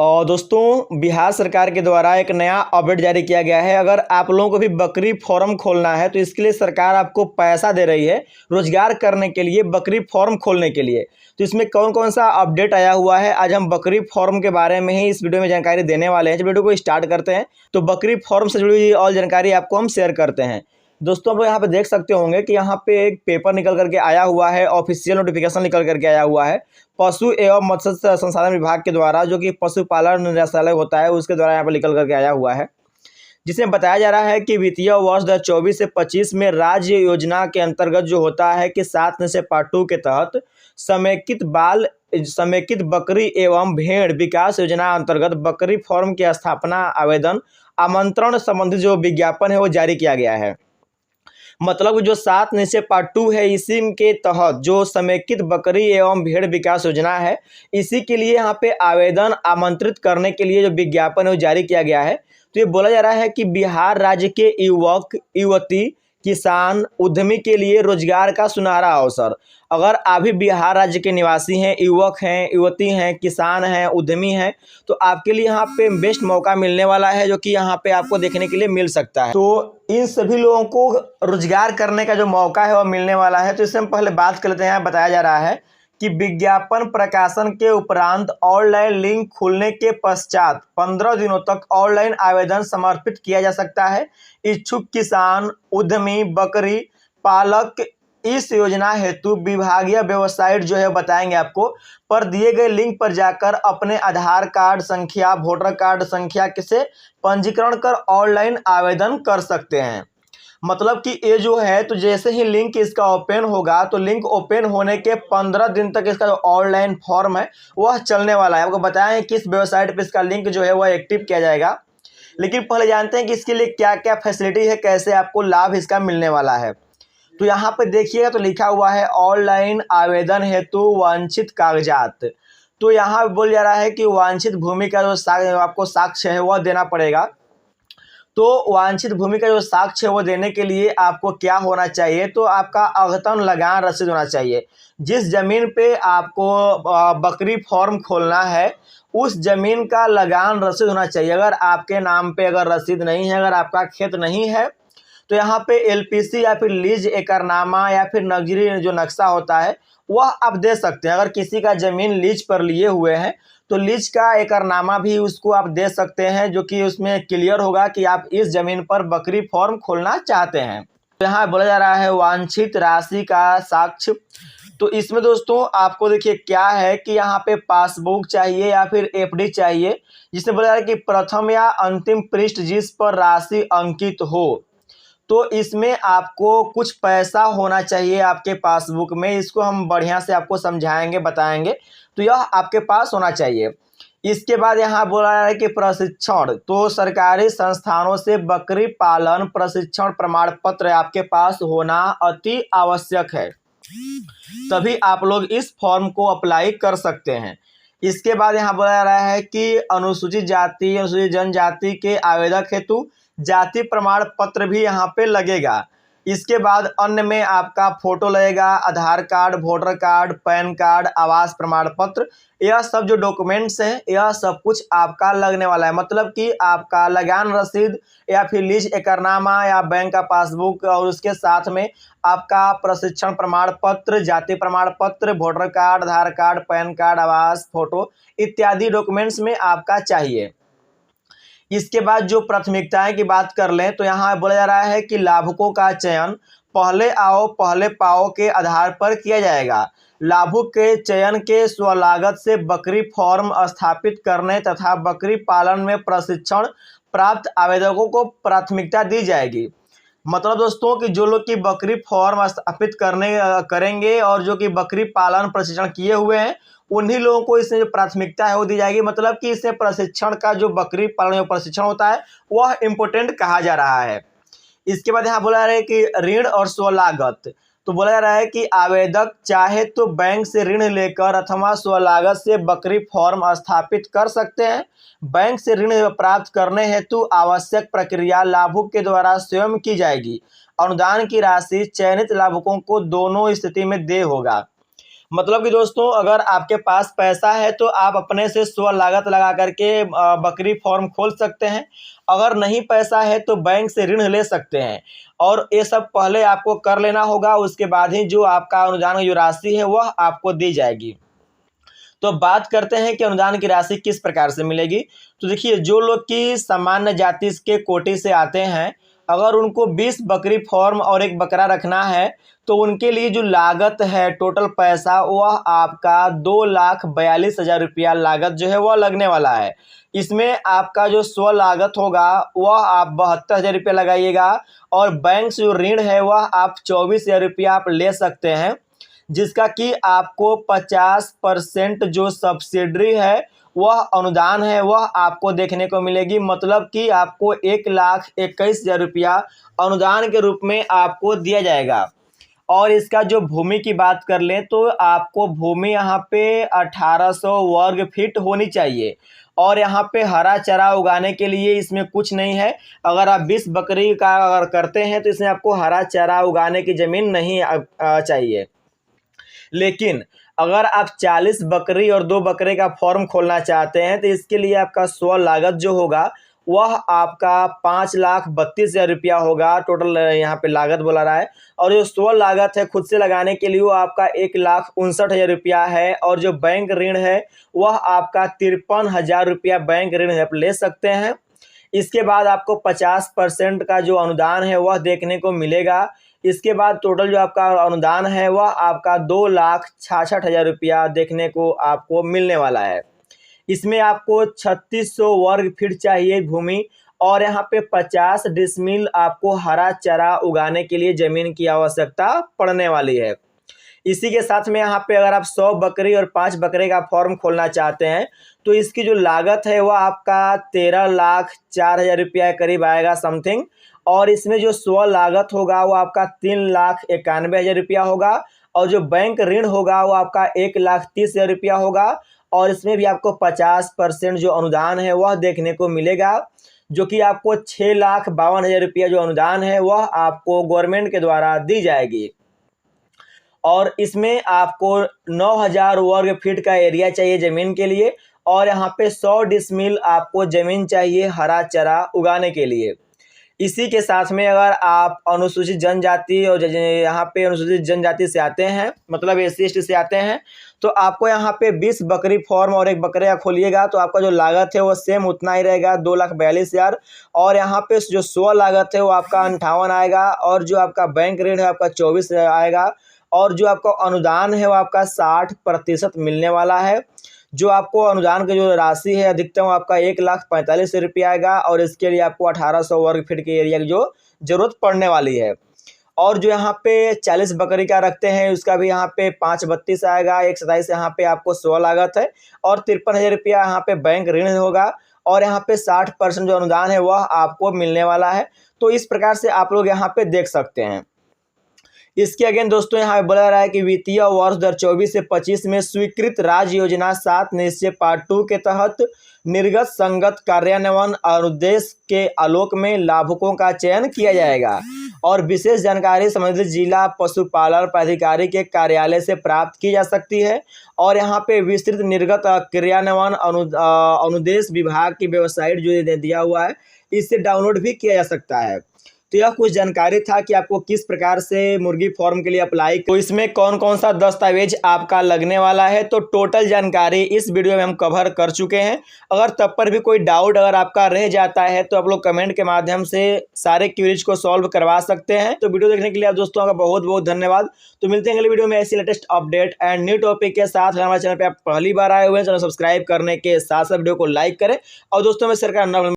और दोस्तों बिहार सरकार के द्वारा एक नया अपडेट जारी किया गया है। अगर आप लोगों को भी बकरी फार्म खोलना है तो इसके लिए सरकार आपको पैसा दे रही है रोजगार करने के लिए, बकरी फार्म खोलने के लिए। तो इसमें कौन कौन सा अपडेट आया हुआ है, आज हम बकरी फार्म के बारे में ही इस वीडियो में जानकारी देने वाले हैं। तो वीडियो को स्टार्ट करते हैं। तो बकरी फार्म से जुड़ी हुई और जानकारी आपको हम शेयर करते हैं। दोस्तों आप यहाँ पे देख सकते होंगे कि यहाँ पे एक पेपर निकल करके आया हुआ है, ऑफिशियल नोटिफिकेशन निकल करके आया हुआ है पशु एवं मत्स्य संसाधन विभाग के द्वारा, जो कि पशुपालन निदेशालय होता है उसके द्वारा यहाँ पर निकल करके आया हुआ है, जिसमें बताया जा रहा है कि वित्तीय वर्ष 2024 से 25 में राज्य योजना के अंतर्गत जो होता है कि 7 से पार्ट 2 के तहत समेकित बकरी एवं भेड़ विकास योजना अंतर्गत बकरी फार्म की स्थापना आवेदन आमंत्रण संबंधी जो विज्ञापन है वो जारी किया गया है। मतलब जो 7 निश्चय पार्ट 2 है, इसी के तहत जो समेकित बकरी एवं भेड़ विकास योजना है, इसी के लिए यहाँ पे आवेदन आमंत्रित करने के लिए जो विज्ञापन है वो जारी किया गया है। तो ये बोला जा रहा है कि बिहार राज्य के युवक युवती किसान उद्यमी के लिए रोजगार का सुनहरा अवसर। अगर आप भी बिहार राज्य के निवासी हैं, युवक हैं, युवती हैं, किसान हैं, उद्यमी हैं, तो आपके लिए यहाँ पे बेस्ट मौका मिलने वाला है, जो कि यहाँ पे आपको देखने के लिए मिल सकता है। तो इन सभी लोगों को रोजगार करने का जो मौका है वह मिलने वाला है। तो इससे हम पहले बात कर लेते हैं। यहाँ बताया जा रहा है कि विज्ञापन प्रकाशन के उपरांत ऑनलाइन लिंक खुलने के पश्चात 15 दिनों तक ऑनलाइन आवेदन समर्पित किया जा सकता है। इच्छुक किसान, उद्यमी, बकरी पालक इस योजना हेतु विभागीय वेबसाइट जो है बताएंगे आपको, पर दिए गए लिंक पर जाकर अपने आधार कार्ड संख्या, वोटर कार्ड संख्या से पंजीकरण कर ऑनलाइन आवेदन कर सकते हैं। मतलब कि ये जो है, तो जैसे ही लिंक इसका ओपन होगा तो लिंक ओपन होने के 15 दिन तक इसका जो ऑनलाइन फॉर्म है वह चलने वाला है। आपको बताएं किस वेबसाइट पे इसका लिंक जो है वह एक्टिव किया जाएगा। लेकिन पहले जानते हैं कि इसके लिए क्या क्या फैसिलिटी है, कैसे आपको लाभ इसका मिलने वाला है। तो यहाँ पे देखिएगा तो लिखा हुआ है ऑनलाइन आवेदन हेतु वांछित कागजात। तो यहाँ बोल जा रहा है कि वांछित भूमि का जो आपको साक्ष्य है वह देना पड़ेगा। तो वांछित भूमि का जो साक्ष्य है वो देने के लिए आपको क्या होना चाहिए, तो आपका अद्यतन लगान रसीद होना चाहिए। जिस जमीन पे आपको बकरी फार्म खोलना है उस जमीन का लगान रसीद होना चाहिए। अगर आपके नाम पे अगर रसीद नहीं है, अगर आपका खेत नहीं है, तो यहाँ पे एलपीसी या फिर लीज एकरनामा या फिर नजरी जो नक्शा होता है वह आप दे सकते हैं। अगर किसी का जमीन लीज पर लिए हुए हैं तो लीज का एकरनामा भी उसको आप दे सकते हैं, जो कि उसमें क्लियर होगा कि आप इस जमीन पर बकरी फार्म खोलना चाहते हैं। तो यहाँ बोला जा रहा है वांछित राशि का साक्ष्य। तो इसमें दोस्तों आपको देखिए क्या है कि यहाँ पे पासबुक चाहिए या फिर एफडी चाहिए, जिसमें बोला जा रहा है कि प्रथम या अंतिम पृष्ठ जिस पर राशि अंकित हो। तो इसमें आपको कुछ पैसा होना चाहिए आपके पासबुक में। इसको हम बढ़िया से आपको समझाएंगे, बताएंगे। तो यह आपके पास होना चाहिए। इसके बाद यहाँ बोला है कि प्रशिक्षण, तो सरकारी संस्थानों से बकरी पालन प्रशिक्षण प्रमाण पत्र आपके पास होना अति आवश्यक है, तभी आप लोग इस फॉर्म को अप्लाई कर सकते हैं। इसके बाद यहाँ बोला जा रहा है कि अनुसूचित जाति, अनुसूचित जनजाति के आवेदक हेतु जाति प्रमाण पत्र भी यहाँ पे लगेगा। इसके बाद अन्य में आपका फोटो लगेगा, Aadhaar card, voter card, PAN card, आवास प्रमाण पत्र, यह सब जो डॉक्यूमेंट्स हैं यह सब कुछ आपका लगने वाला है। मतलब कि आपका लगान रसीद या फिर लीज एकरनामा या बैंक का पासबुक, और उसके साथ में आपका प्रशिक्षण प्रमाण पत्र, जाति प्रमाण पत्र, वोटर कार्ड, आधार कार्ड, पैन कार्ड, आवास, फोटो इत्यादि डॉक्यूमेंट्स में आपका चाहिए। इसके बाद जो प्राथमिकताएं की बात कर लें तो यहाँ बोला जा रहा है कि लाभुकों का चयन पहले आओ पहले पाओ के आधार पर किया जाएगा। लाभुक के चयन के स्वलागत से बकरी फार्म स्थापित करने तथा बकरी पालन में प्रशिक्षण प्राप्त आवेदकों को प्राथमिकता दी जाएगी। मतलब दोस्तों कि जो लोग की बकरी फार्म स्थापित करेंगे और जो कि बकरी पालन प्रशिक्षण किए हुए हैं उन्हीं लोगों को इसमें जो प्राथमिकता है वो दी जाएगी। मतलब कि इससे प्रशिक्षण का जो बकरी पालन में प्रशिक्षण होता है वह इम्पोर्टेंट कहा जा रहा है। इसके बाद यहाँ बोला जा रहा है कि ऋण और स्वलागत। तो बोला जा रहा है कि आवेदक चाहे तो बैंक से ऋण लेकर अथवा स्वलागत से बकरी फार्म स्थापित कर सकते हैं। बैंक से ऋण प्राप्त करने हेतु आवश्यक प्रक्रिया लाभुक के द्वारा स्वयं की जाएगी। अनुदान की राशि चयनित लाभुकों को दोनों स्थिति में देय होगा। मतलब कि दोस्तों अगर आपके पास पैसा है तो आप अपने से स्व लागत लगा करके बकरी फार्म खोल सकते हैं। अगर नहीं पैसा है तो बैंक से ऋण ले सकते हैं और ये सब पहले आपको कर लेना होगा, उसके बाद ही जो आपका अनुदान की जो राशि है वह आपको दी जाएगी। तो बात करते हैं कि अनुदान की राशि किस प्रकार से मिलेगी। तो देखिए, जो लोग की सामान्य जाति के कोटि से आते हैं, अगर उनको 20 बकरी फार्म और एक बकरा रखना है तो उनके लिए जो लागत है टोटल पैसा वह आपका 2,42,000 रुपया लागत जो है वह लगने वाला है। इसमें आपका जो स्व लागत होगा वह आप 72,000 रुपया लगाइएगा और बैंक से जो ऋण है वह आप 24,000 रुपया आप ले सकते हैं, जिसका कि आपको 50% जो सब्सिडी है वह अनुदान है वह आपको देखने को मिलेगी। मतलब कि आपको 1,21,000 रुपया अनुदान के रूप में आपको दिया जाएगा। और इसका जो भूमि की बात कर लें तो आपको भूमि यहाँ पे 1800 वर्ग फीट होनी चाहिए और यहाँ पे हरा चारा उगाने के लिए इसमें कुछ नहीं है। अगर आप 20 बकरी का अगर करते हैं तो इसमें आपको हरा चारा उगाने की ज़मीन नहीं चाहिए। लेकिन अगर आप 40 बकरी और 2 बकरे का फार्म खोलना चाहते हैं तो इसके लिए आपका स्व लागत जो होगा वह आपका 5,32,000 रुपया होगा। टोटल यहाँ पे लागत बोला रहा है और जो स्व लागत है खुद से लगाने के लिए वो आपका 1,59,000 रुपया है और जो बैंक ऋण है वह आपका 53,000 रुपया बैंक ऋण आप ले सकते हैं। इसके बाद आपको 50% का जो अनुदान है वह देखने को मिलेगा। इसके बाद टोटल जो आपका अनुदान है वह आपका 2,66,000 रुपया देखने को आपको मिलने वाला है। इसमें आपको 3600 वर्ग फीट चाहिए भूमि और यहाँ पे 50 डिसमिल आपको हरा चारा उगाने के लिए ज़मीन की आवश्यकता पड़ने वाली है। इसी के साथ में यहाँ पे अगर आप 100 बकरी और 5 बकरे का फार्म खोलना चाहते हैं तो इसकी जो लागत है वह आपका 13,04,000 रुपया करीब आएगा समथिंग और इसमें जो स्व लागत होगा वो आपका 3,91,000 रुपया होगा और जो बैंक ऋण होगा वो आपका 1,30,000 रुपया होगा और इसमें भी आपको 50% जो अनुदान है वह देखने को मिलेगा, जो कि आपको 6,52,000 रुपया जो अनुदान है वह आपको गवर्नमेंट के द्वारा दी जाएगी। और इसमें आपको 9,000 वर्ग फीट का एरिया चाहिए ज़मीन के लिए और यहाँ पे 100 डिसमिल आपको ज़मीन चाहिए हरा चारा उगाने के लिए। इसी के साथ में अगर आप अनुसूचित जनजाति और यहाँ पे अनुसूचित जनजाति से आते हैं, मतलब SC/ST से आते हैं, तो आपको यहाँ पे 20 बकरी फार्म और एक बकरे का खोलिएगा तो आपका जो लागत है वो सेम उतना ही रहेगा 2,42,000 और यहाँ पे जो स्व लागत है वो आपका 58 आएगा और जो आपका बैंक ऋण है आपका 24 आएगा और जो आपका अनुदान है वो आपका 60% मिलने वाला है। जो आपको अनुदान की जो राशि है अधिकतम आपका 1,45,000 रुपया आएगा और इसके लिए आपको 1800 वर्ग फीट के एरिया की जो ज़रूरत पड़ने वाली है। और जो यहाँ पे 40 बकरी का रखते हैं उसका भी यहाँ पे 5,32 आएगा, 1,27 यहाँ पे आपको स्व लागत है और 53,000 रुपया यहाँ पे बैंक ऋण होगा और यहाँ पे 60% जो अनुदान है वह आपको मिलने वाला है। तो इस प्रकार से आप लोग यहाँ पे देख सकते हैं। इसके अगेन दोस्तों यहाँ बोला रहा है कि वित्तीय वर्ष 2024 से 25 में स्वीकृत राज्य योजना 7 निश्चय पार्ट 2 के तहत निर्गत संगत कार्यान्वयन अनुदेश के आलोक में लाभुकों का चयन किया जाएगा और विशेष जानकारी संबंधित जिला पशुपालन पदाधिकारी के कार्यालय से प्राप्त की जा सकती है। और यहाँ पे विस्तृत निर्गत क्रियान्वयन अनुदेश विभाग की वेबसाइट जो दिया हुआ है इससे डाउनलोड भी किया जा सकता है। तो यह कुछ जानकारी था कि आपको किस प्रकार से मुर्गी फार्म के लिए अप्लाई, तो इसमें कौन कौन सा दस्तावेज आपका लगने वाला है, तो टोटल जानकारी इस वीडियो में हम कवर कर चुके हैं। अगर तब पर भी कोई डाउट अगर आपका रह जाता है तो आप लोग कमेंट के माध्यम से सारे क्वेरीज को सॉल्व करवा सकते हैं। तो वीडियो देखने के लिए आप दोस्तों का बहुत बहुत धन्यवाद। तो मिलते हैं अगले वीडियो में ऐसी latest update and new topic के साथ। हमारे चैनल पर आप पहली बार आए हुए हैं, चैनल सब्सक्राइब करने के साथ साथ वीडियो को लाइक करें और दोस्तों में शेयर करना